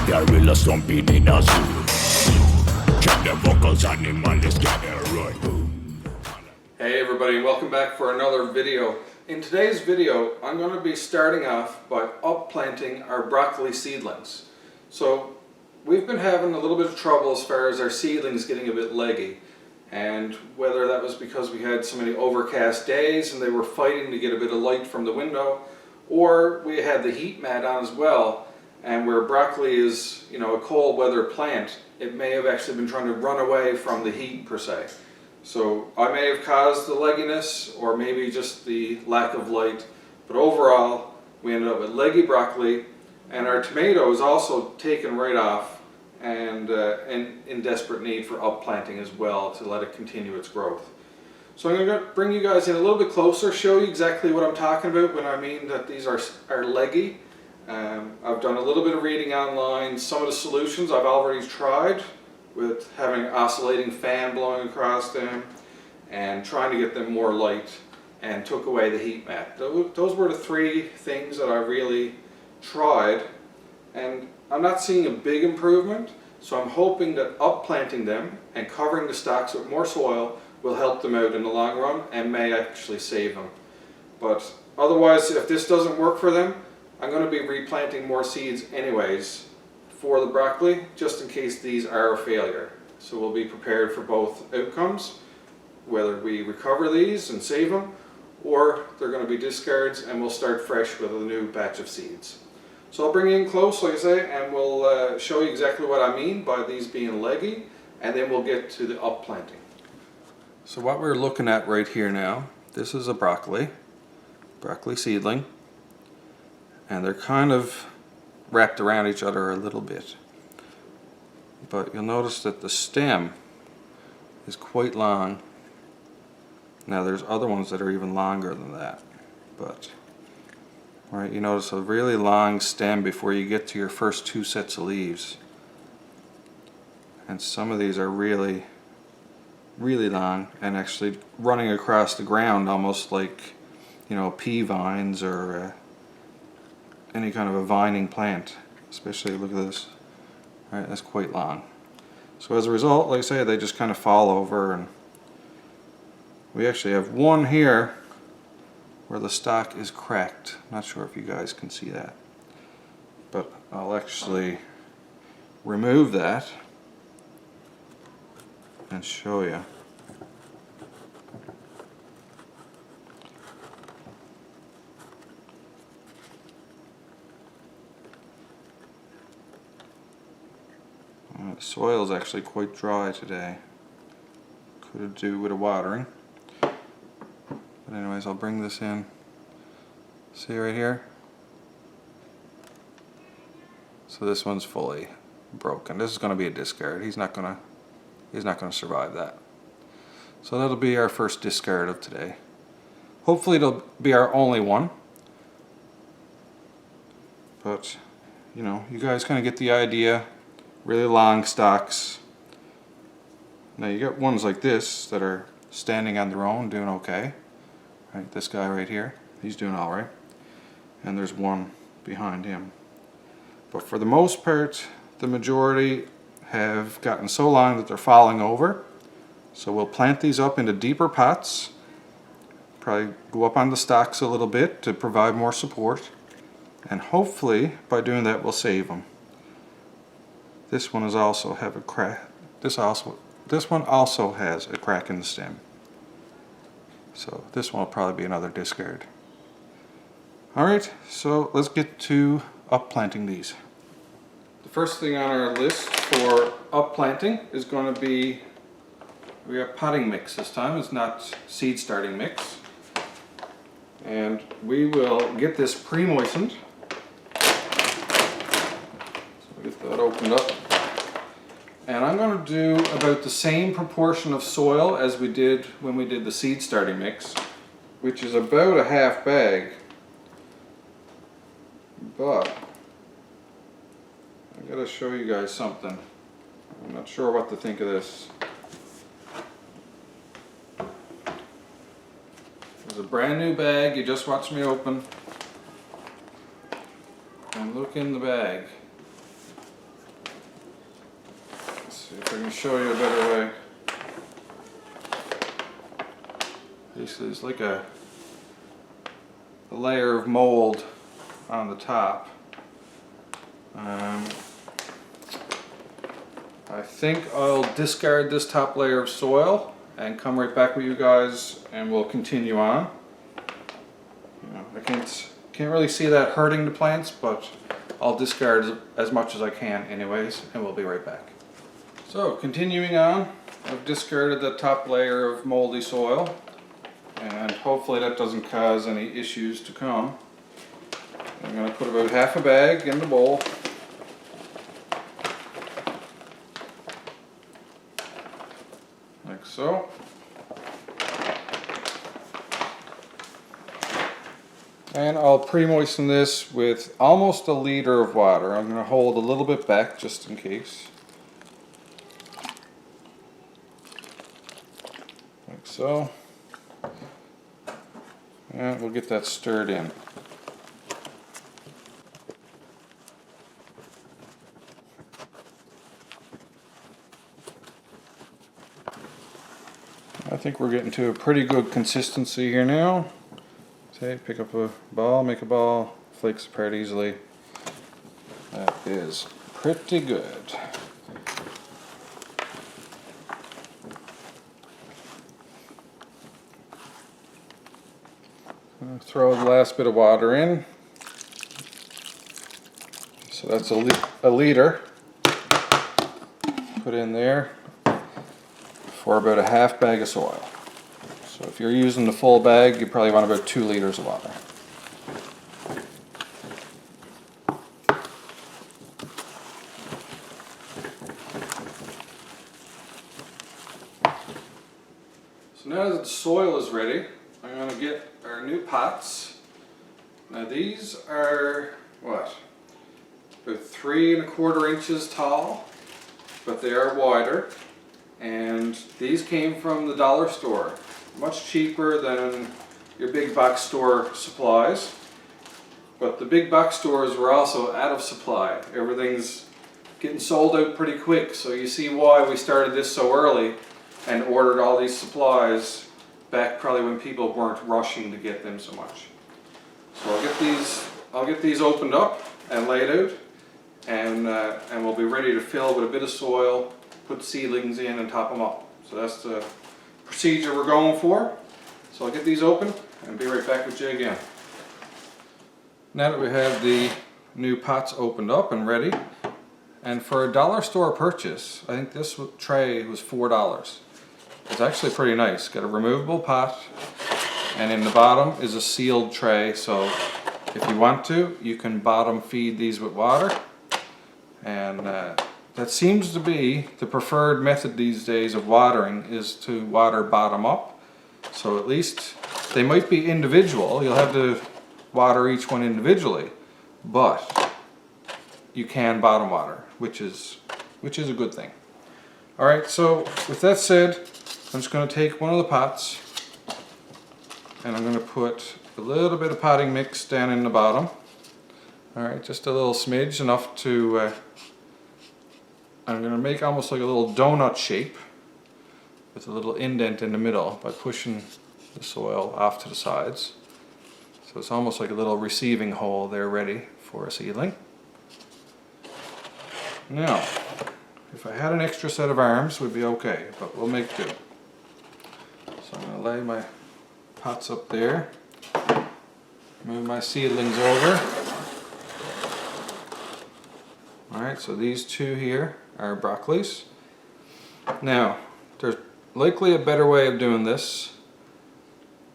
gorilla stomping in a zoo. Check the vocals, animals gather right. Hey everybody, welcome back for another video. In today's video, I'm going to be starting off by upplanting our broccoli seedlings. So we've been having a little bit of trouble as far as our seedlings getting a bit leggy. And whether that was because we had so many overcast days and they were fighting to get a bit of light from the window, or we had the heat mat on as well, and where broccoli is, you know, a cold weather plant, it may have actually been trying to run away from the heat per se. So I may have caused the legginess, or maybe just the lack of light, but overall we ended up with leggy broccoli, and our tomato is also taken right off and in desperate need for upplanting as well to let it continue its growth. So I'm going to bring you guys in a little bit closer, show you exactly what I'm talking about when I mean that these are leggy. I've done a little bit of reading online. Some of the solutions I've already tried with having an oscillating fan blowing across them and trying to get them more light, and took away the heat mat. Those were the three things that I really tried, and I'm not seeing a big improvement, so I'm hoping that upplanting them and covering the stalks with more soil will help them out in the long run and may actually save them. But otherwise, if this doesn't work for them, I'm going to be replanting more seeds anyways for the broccoli, just in case these are a failure. So we'll be prepared for both outcomes, whether we recover these and save them, or they're going to be discards and we'll start fresh with a new batch of seeds. So I'll bring you in close, like I say, and we'll show you exactly what I mean by these being leggy, and then we'll get to the upplanting. So what we're looking at right here now, this is a broccoli seedling, and they're kind of wrapped around each other a little bit, but you'll notice that the stem is quite long. Now there's other ones that are even longer than that, but right, you notice a really long stem before you get to your first two sets of leaves, and some of these are really long and actually running across the ground almost like, you know, pea vines or any kind of a vining plant. Especially, look at this, right, that's quite long. So as a result, like I say, they just kind of fall over, and we actually have one here where the stalk is cracked. Not sure if you guys can see that, but I'll actually remove that and show you. The soil is actually quite dry today. Could do with a watering. But anyways, I'll bring this in. See right here? So this one's fully broken. This is going to be a discard. He's not going to survive that. So that'll be our first discard of today. Hopefully it'll be our only one. But you know, you guys kind of get the idea. Really long stalks. Now you got ones like this that are standing on their own, doing okay. Right, this guy right here, he's doing all right. And there's one behind him. But for the most part, the majority have gotten so long that they're falling over. So we'll plant these up into deeper pots. Probably go up on the stalks a little bit to provide more support. And hopefully, by doing that, we'll save them. This one is also have a crack. This one also has a crack in the stem. So this one will probably be another discard. Alright, so let's get to upplanting these. The first thing on our list for upplanting is going to be, we have potting mix this time. It's not seed starting mix. And we will get this pre-moistened. Get that opened up, and I'm going to do about the same proportion of soil as we did when we did the seed starting mix, which is about a half bag. But I gotta show you guys something. I'm not sure what to think of this. There's a brand new bag you just watched me open, and look in the bag. see if I can show you a better way. Basically, it's like a layer of mold on the top. I think I'll discard this top layer of soil and come right back with you guys, and we'll continue on. You know, I can't really see that hurting the plants, but I'll discard as much as I can anyways, and we'll be right back. So continuing on, I've discarded the top layer of moldy soil, and hopefully that doesn't cause any issues to come. I'm going to put about half a bag in the bowl. Like so. And I'll pre-moisten this with almost a liter of water. I'm going to hold a little bit back just in case. Like so. And we'll get that stirred in. I think we're getting to a pretty good consistency here now. Okay, pick up a ball, make a ball, flakes apart easily. That is pretty good. I'll throw the last bit of water in. So that's a liter. Put in there for about a half bag of soil. So if you're using the full bag, you probably want about 2 liters of water. So now that the soil is ready, I'm going to get our new pots. Now these are, what, about 3 1/4 inches tall, but they are wider. And these came from the dollar store. Much cheaper than your big box store supplies. But the big box stores were also out of supply. Everything's getting sold out pretty quick, so you see why we started this so early and ordered all these supplies back probably when people weren't rushing to get them so much. So I'll get these opened up and laid out, and we'll be ready to fill with a bit of soil, put seedlings in and top them up. So that's the procedure we're going for. So I'll get these open and be right back with you again. Now that we have the new pots opened up and ready, and for a dollar store purchase, I think this tray was $4. It's actually pretty nice. Got a removable pot, and in the bottom is a sealed tray, so if you want to, you can bottom feed these with water. And that seems to be the preferred method these days of watering, is to water bottom up. So at least they might be individual, you'll have to water each one individually, but you can bottom water, which is a good thing. Alright, so with that said, I'm just going to take one of the pots and I'm going to put a little bit of potting mix down in the bottom. Alright, just a little smidge, enough to I'm going to make almost like a little donut shape with a little indent in the middle by pushing the soil off to the sides. So it's almost like a little receiving hole there ready for a seedling. Now, if I had an extra set of arms, we'd be okay, but we'll make do. So I'm going to lay my pots up there, move my seedlings over. Alright, so these two here are broccolis. Now, there's likely a better way of doing this,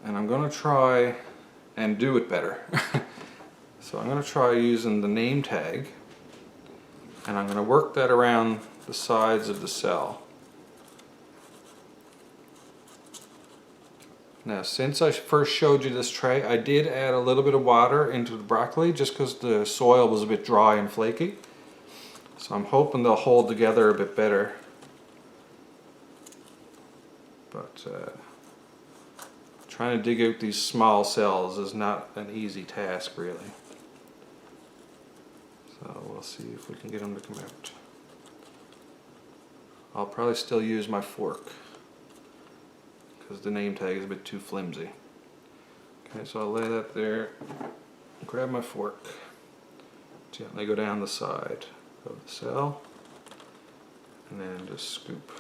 and I'm going to try and do it better. So I'm going to try using the name tag, and I'm going to work that around the sides of the cell. Now, since I first showed you this tray, I did add a little bit of water into the broccoli just because the soil was a bit dry and flaky. So I'm hoping they'll hold together a bit better. But trying to dig out these small cells is not an easy task, really. So we'll see if we can get them to come out. I'll probably still use my fork because the name tag is a bit too flimsy. Okay, so I'll lay that there, grab my fork, gently go down the side of the cell, and then just scoop.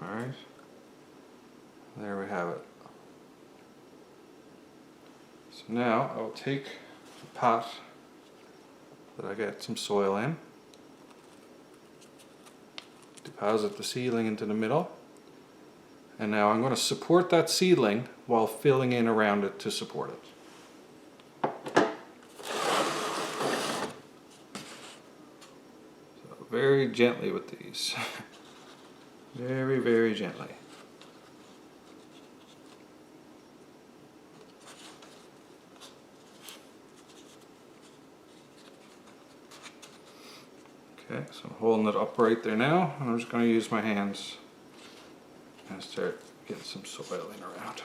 Alright, there we have it. So now I will take the pot that I got some soil in, deposit the seedling into the middle, and now I'm going to support that seedling while filling in around it to support it. So very gently with these. Very, very gently. Okay, so I'm holding it up right there now, and I'm just going to use my hands and start getting some soil in around.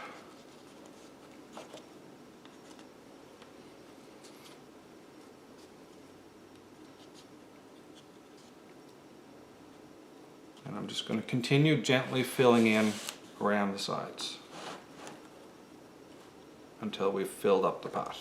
And I'm just going to continue gently filling in around the sides until we've filled up the pot.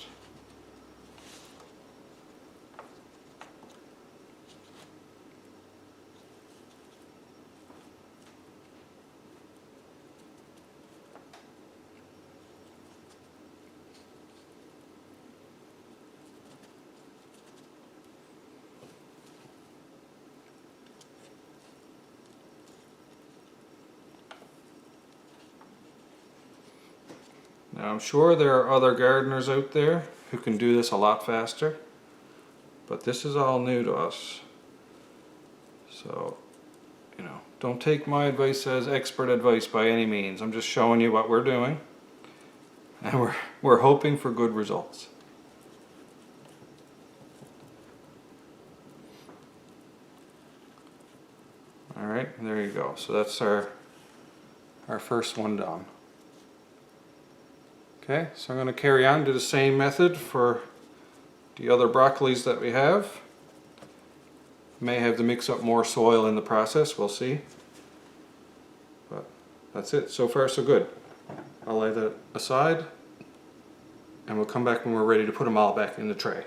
Now I'm sure there are other gardeners out there who can do this a lot faster, but this is all new to us. So, you know, don't take my advice as expert advice by any means. I'm just showing you what we're doing, and we're hoping for good results. Alright, there you go. So that's our first one done. Okay, so I'm going to carry on, do the same method for the other broccolis that we have. May have to mix up more soil in the process, we'll see. But that's it, so far so good. I'll lay that aside and we'll come back when we're ready to put them all back in the tray.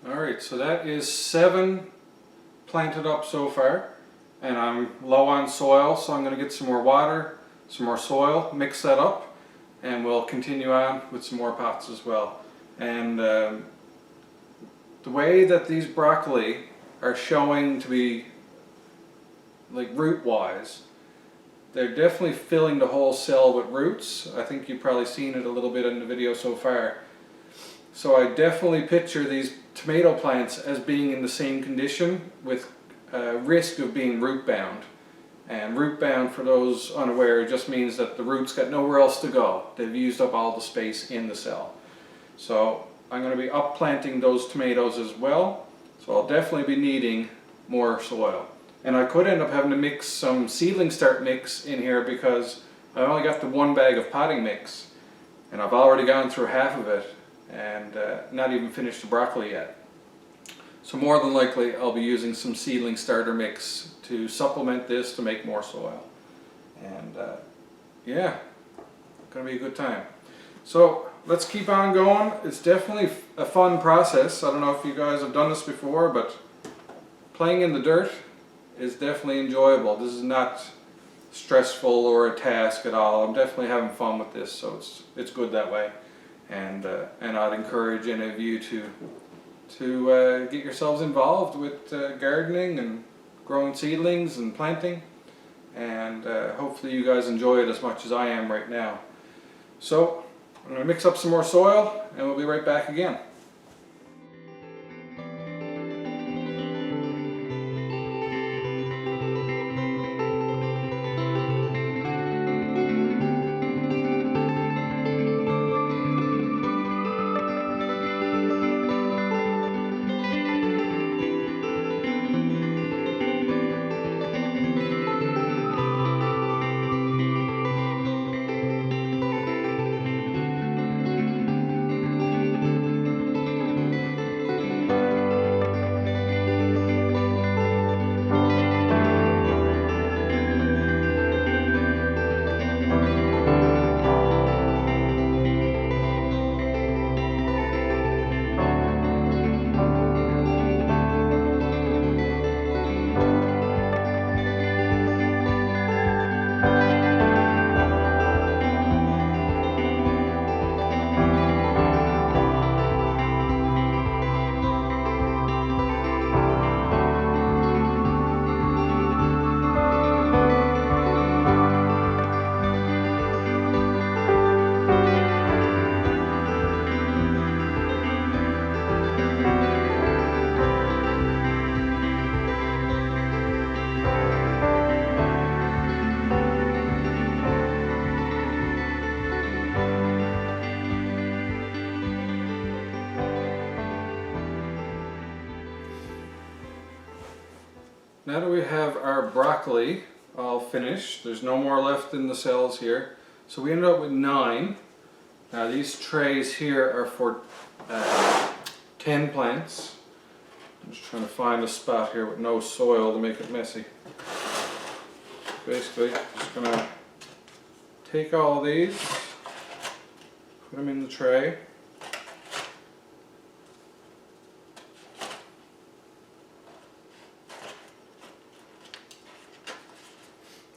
Alright, so that is 7 planted up so far, and I'm low on soil, so I'm going to get some more water, some more soil, mix that up, and we'll continue on with some more pots as well. And the way that these broccoli are showing to be like root wise, they're definitely filling the whole cell with roots. I think you've probably seen it a little bit in the video so far. So I definitely picture these tomato plants as being in the same condition with risk of being root bound. And root bound, for those unaware, just means that the roots got nowhere else to go. They've used up all the space in the cell. So I'm going to be upplanting those tomatoes as well. So I'll definitely be needing more soil. And I could end up having to mix some seedling start mix in here because I only got the 1 bag of potting mix. And I've already gone through half of it and not even finished the broccoli yet. So more than likely I'll be using some seedling starter mix to supplement this to make more soil. And yeah, gonna be a good time. So let's keep on going. It's definitely a fun process. I don't know if you guys have done this before, but playing in the dirt is definitely enjoyable. This is not stressful or a task at all. I'm definitely having fun with this, so it's good that way. And I'd encourage any of you to get yourselves involved with gardening and growing seedlings and planting, and hopefully you guys enjoy it as much as I am right now. So I'm going to mix up some more soil and we'll be right back again. Now that we have our broccoli all finished, there's no more left in the cells here. So we ended up with 9. Now these trays here are for 10 plants. I'm just trying to find a spot here with no soil to make it messy. Basically, just gonna take all these, put them in the tray.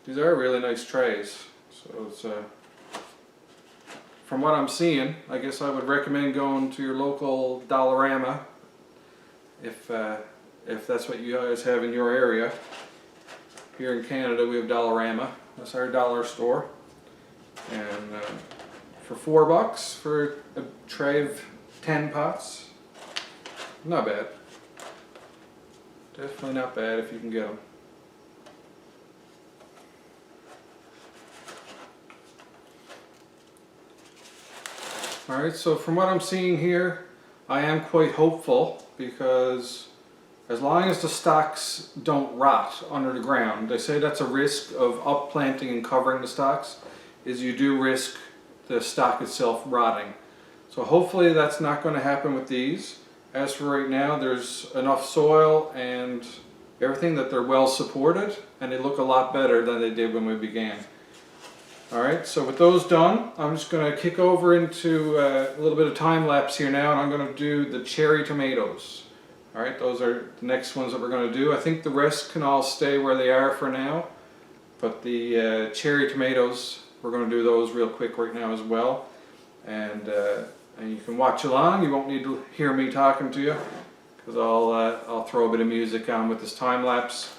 These are really nice trays, so it's from what I'm seeing, I guess I would recommend going to your local Dollarama if that's what you guys have in your area. Here in Canada we have Dollarama, that's our dollar store, and for $4 for a tray of 10 pots, not bad. Definitely not bad if you can get them. Alright, so from what I'm seeing here, I am quite hopeful because as long as the stalks don't rot under the ground, they say that's a risk of upplanting and covering the stalks, is you do risk the stalk itself rotting. So hopefully that's not going to happen with these. As for right now, there's enough soil and everything that they're well supported, and they look a lot better than they did when we began. Alright, so with those done, I'm just going to kick over into a little bit of time lapse here now, and I'm going to do the cherry tomatoes. Alright, those are the next ones that we're going to do. I think the rest can all stay where they are for now. But the cherry tomatoes, we're going to do those real quick right now as well. And you can watch along. You won't need to hear me talking to you, because I'll throw a bit of music on with this time lapse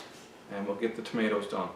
and we'll get the tomatoes done.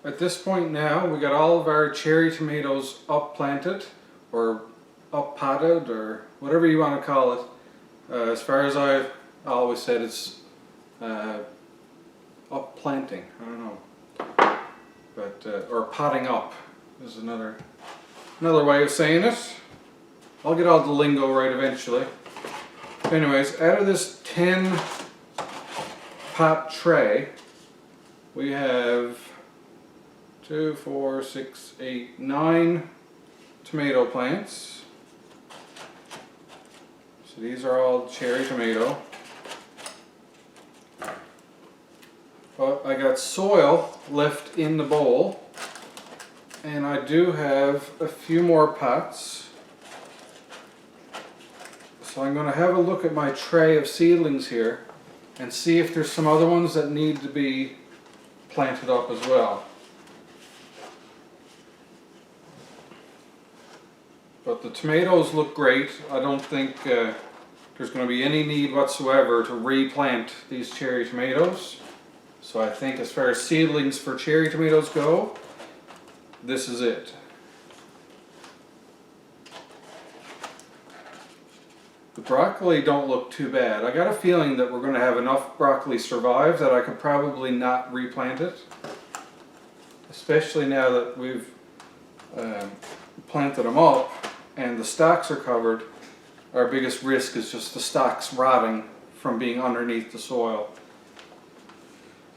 At this point now, we got all of our cherry tomatoes up planted, or up potted, or whatever you want to call it. As far as I always said, it's up planting. I don't know, but or potting up is another way of saying it. I'll get all the lingo right eventually. Anyways, out of this 10 pot tray, we have 2, 4, 6, 8, 9 tomato plants. So these are all cherry tomato. But I got soil left in the bowl, and I do have a few more pots. So I'm going to have a look at my tray of seedlings here and see if there's some other ones that need to be planted up as well. But the tomatoes look great. I don't think there's going to be any need whatsoever to replant these cherry tomatoes. So I think as far as seedlings for cherry tomatoes go, this is it. The broccoli don't look too bad. I got a feeling that we're going to have enough broccoli survive that I could probably not replant it. Especially now that we've planted them up and the stalks are covered. Our biggest risk is just the stalks rotting from being underneath the soil.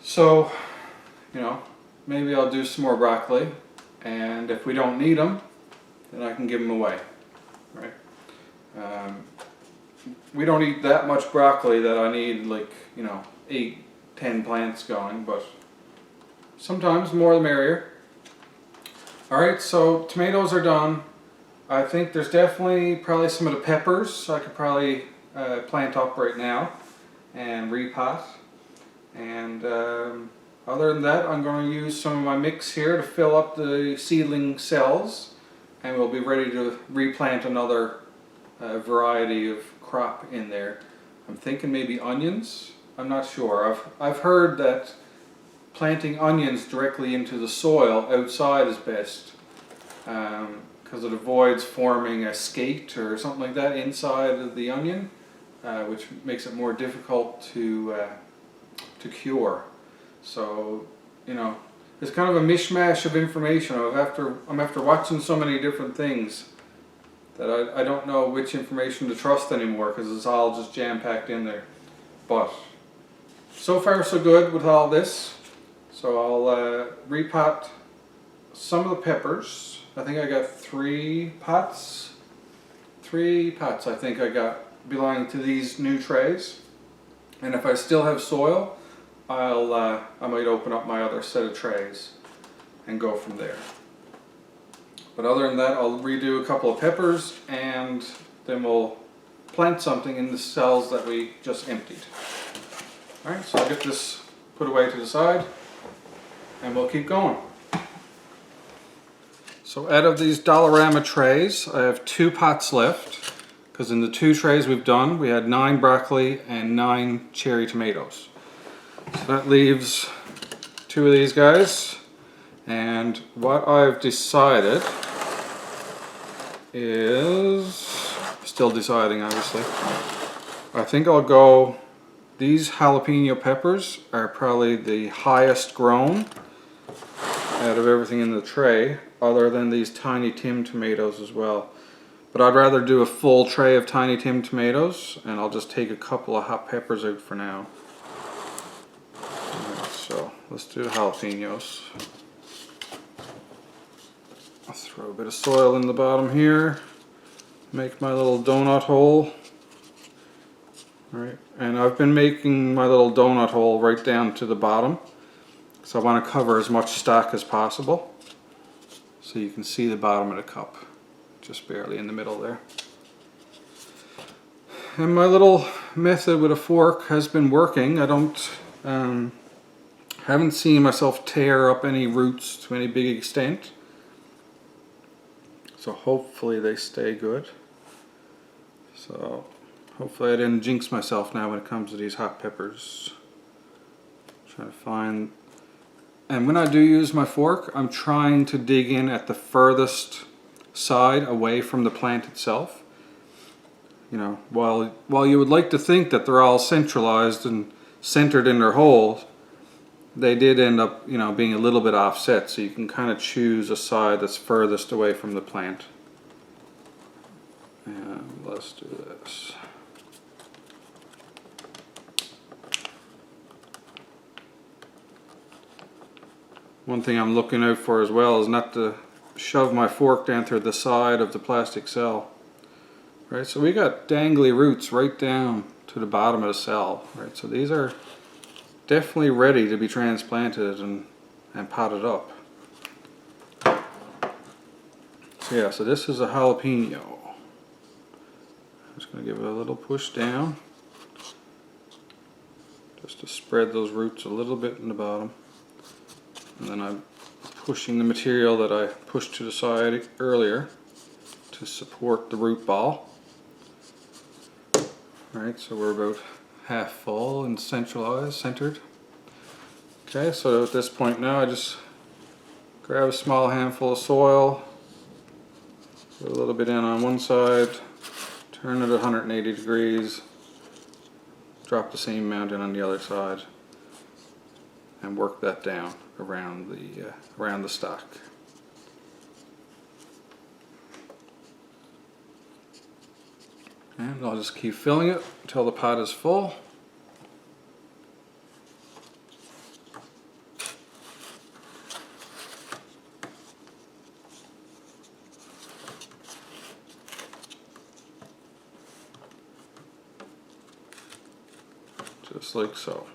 So, you know, maybe I'll do some more broccoli, and if we don't need them, then I can give them away, right? We don't eat that much broccoli that I need, like, you know, 8, 10 plants going, but sometimes more the merrier. Alright, so tomatoes are done. I think there's definitely probably some of the peppers I could probably plant up right now and repot. And other than that, I'm going to use some of my mix here to fill up the seedling cells, and we'll be ready to replant another variety of crop in there. I'm thinking maybe onions. I'm not sure. I've heard that planting onions directly into the soil outside is best because it avoids forming a skate or something like that inside of the onion, which makes it more difficult to cure. So, you know, it's kind of a mishmash of information. I'm after watching so many different things that I don't know which information to trust anymore because it's all just jam-packed in there. But so far so good with all this. So I'll repot some of the peppers. I think I got 3 pots. 3 pots I think I got belonging to these new trays. And if I still have soil, I might open up my other set of trays and go from there. But other than that, I'll redo a couple of peppers, and then we'll plant something in the cells that we just emptied. Alright, so I'll get this put away to the side, and we'll keep going. So out of these Dollarama trays, I have 2 pots left, because in the 2 trays we've done, we had 9 broccoli and 9 cherry tomatoes. So that leaves 2 of these guys, and what I've decided is, still deciding obviously, I think I'll go, these jalapeno peppers are probably the highest grown out of everything in the tray, other than these Tiny Tim tomatoes as well. But I'd rather do a full tray of Tiny Tim tomatoes, and I'll just take a couple of hot peppers out for now. So let's do the jalapenos. I'll throw a bit of soil in the bottom here, make my little donut hole. Alright, and I've been making my little donut hole right down to the bottom, so I want to cover as much stock as possible, so you can see the bottom of the cup, just barely in the middle there. And my little method with a fork has been working. I haven't seen myself tear up any roots to any big extent. So hopefully they stay good. So hopefully I didn't jinx myself now when it comes to these hot peppers. Trying to find, and when I do use my fork, I'm trying to dig in at the furthest side away from the plant itself. You know, while you would like to think that they're all centralized and centered in their holes, they did end up, you know, being a little bit offset, so you can kind of choose a side that's furthest away from the plant. And let's do this. One thing I'm looking out for as well is not to shove my fork down through the side of the plastic cell. Right, so we got dangly roots right down to the bottom of the cell. Right, so these are definitely ready to be transplanted and potted up. So yeah, so this is a jalapeno. I'm just going to give it a little push down, just to spread those roots a little bit in the bottom. And then I'm pushing the material that I pushed to the side earlier to support the root ball. Alright, so we're about half full and centered. Okay, so at this point now I just grab a small handful of soil, put a little bit in on one side, turn it 180 degrees, drop the same amount in on the other side, and work that down around the stock. And I'll just keep filling it until the pot is full. Just like so.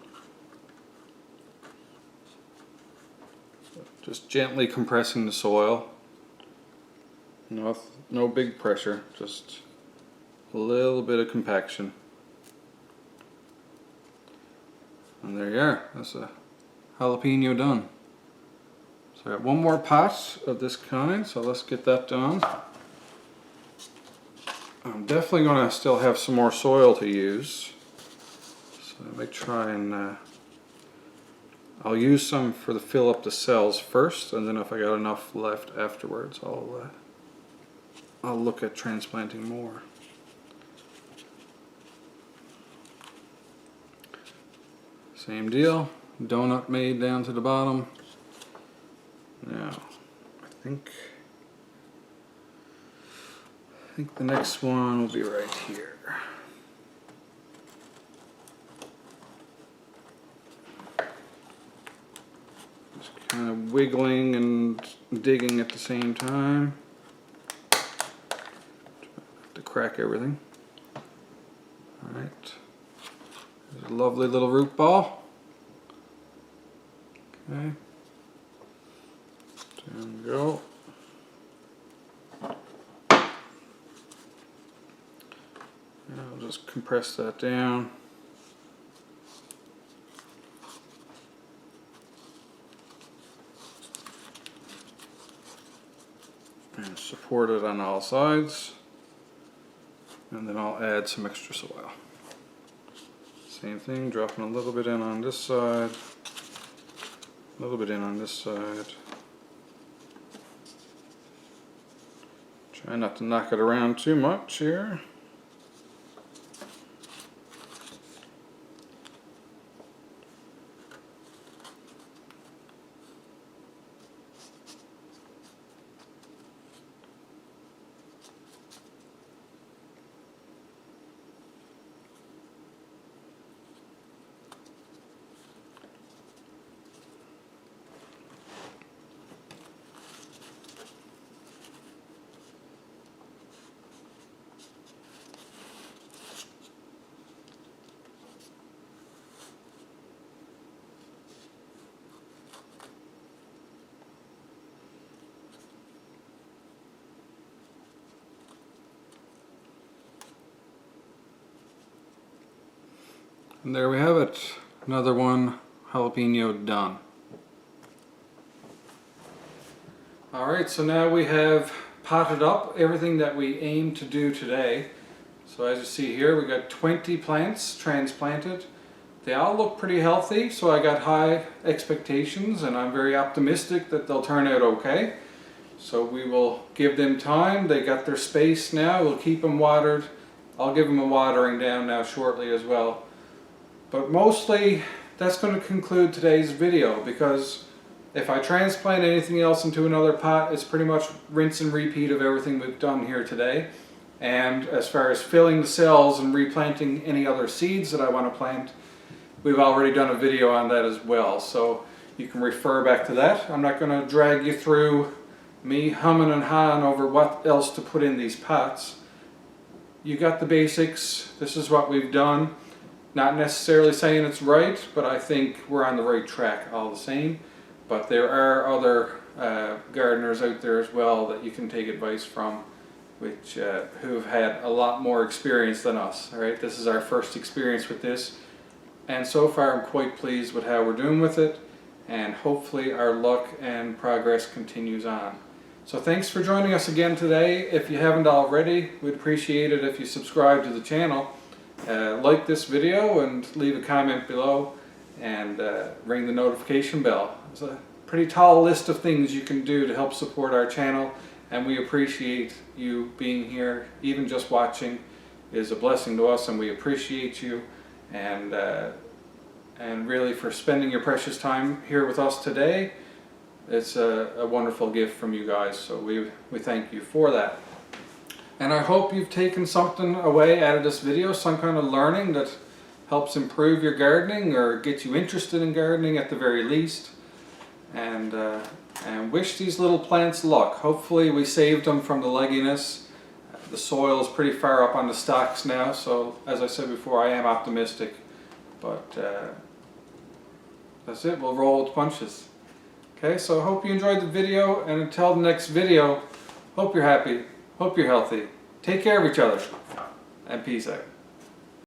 Just gently compressing the soil. No big pressure, just a little bit of compaction. And there you are, that's a jalapeno done. So I got one more pot of this kind, so let's get that done. I'm definitely going to still have some more soil to use. So I might try and, I'll use some for the fill up the cells first, and then if I got enough left afterwards, I'll look at transplanting more. Same deal, donut made down to the bottom. Now, I think the next one will be right here. Just kind of wiggling and digging at the same time. To crack everything. Alright. There's a lovely little root ball. Okay. There we go. And I'll just compress that down. And support it on all sides. And then I'll add some extra soil. Same thing, dropping a little bit in on this side, a little bit in on this side. Try not to knock it around too much here. And there we have it, another one jalapeno done. Alright, so now we have potted up everything that we aim to do today. So as you see here, we got 20 plants transplanted. They all look pretty healthy, so I got high expectations and I'm very optimistic that they'll turn out okay. So we will give them time. They got their space now. We'll keep them watered. I'll give them a watering down now shortly as well. But mostly that's going to conclude today's video, because if I transplant anything else into another pot, it's pretty much rinse and repeat of everything we've done here today. And as far as filling the cells and replanting any other seeds that I want to plant, we've already done a video on that as well. So you can refer back to that. I'm not going to drag you through me humming and hawing over what else to put in these pots. You got the basics. This is what we've done. Not necessarily saying it's right, but I think we're on the right track all the same. But there are other gardeners out there as well that you can take advice from, which who've had a lot more experience than us. All right, this is our first experience with this, and so far I'm quite pleased with how we're doing with it, and hopefully our luck and progress continues on. So thanks for joining us again today. If you haven't already, we'd appreciate it if you subscribe to the channel, like this video, and leave a comment below, and ring the notification bell. It's a pretty tall list of things you can do to help support our channel, and we appreciate you being here. Even just watching is a blessing to us, and we appreciate you, and really for spending your precious time here with us today. It's a wonderful gift from you guys, so we thank you for that. And I hope you've taken something away out of this video, some kind of learning that helps improve your gardening or get you interested in gardening at the very least. And wish these little plants luck. Hopefully we saved them from the legginess. The soil is pretty far up on the stalks now, so as I said before, I am optimistic. But that's it, we'll roll with punches. Okay, so I hope you enjoyed the video, and until the next video, hope you're happy, hope you're healthy, take care of each other, and peace out.